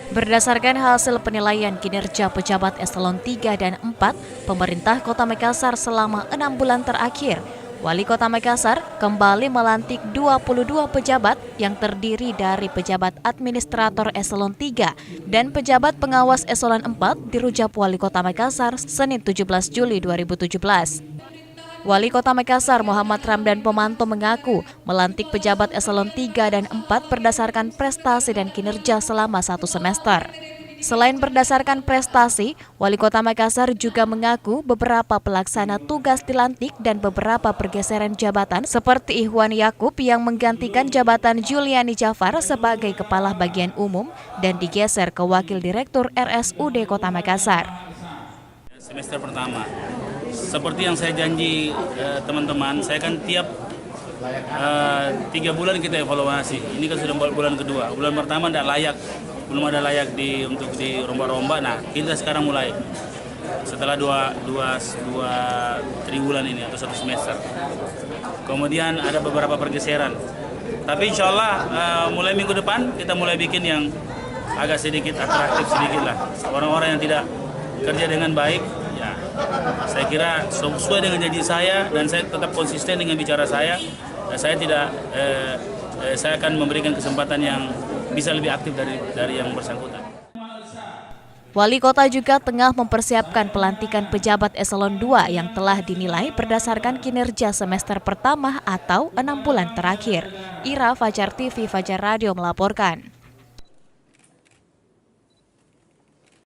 Berdasarkan hasil penilaian kinerja pejabat eselon 3 dan 4 pemerintah Kota Makassar selama 6 bulan terakhir, Wali Kota Makassar kembali melantik 22 pejabat yang terdiri dari pejabat administrator eselon 3 dan pejabat pengawas eselon 4 di Rujak Wali Kota Makassar Senin 17 Juli 2017. Wali Kota Makassar Muhammad Ramdan Pomanto mengaku melantik pejabat eselon 3 dan 4 berdasarkan prestasi dan kinerja selama 1 semester. Selain berdasarkan prestasi, Wali Kota Makassar juga mengaku beberapa pelaksana tugas dilantik dan beberapa pergeseran jabatan seperti Ikhwan Yakub yang menggantikan jabatan Juliani Jafar sebagai Kepala Bagian Umum dan digeser ke Wakil Direktur RSUD Kota Makassar. Semester pertama, seperti yang saya janji teman-teman, saya kan tiap 3 bulan kita evaluasi. Ini kan sudah bulan kedua. Bulan pertama tidak layak, belum ada layak untuk diromba-romba. Nah, kita sekarang mulai setelah dua triwulan ini atau 1 semester. Kemudian ada beberapa pergeseran. Tapi insya Allah mulai minggu depan kita mulai bikin yang agak sedikit atraktif sedikit lah. Orang-orang yang tidak kerja dengan baik, ya saya kira sesuai dengan janji saya dan saya tetap konsisten dengan bicara saya. Saya tidak, saya akan memberikan kesempatan yang bisa lebih aktif dari yang bersangkutan. Wali Kota juga tengah mempersiapkan pelantikan pejabat eselon 2 yang telah dinilai berdasarkan kinerja semester pertama atau 6 bulan terakhir. Ira, Fajar TV, Fajar Radio melaporkan.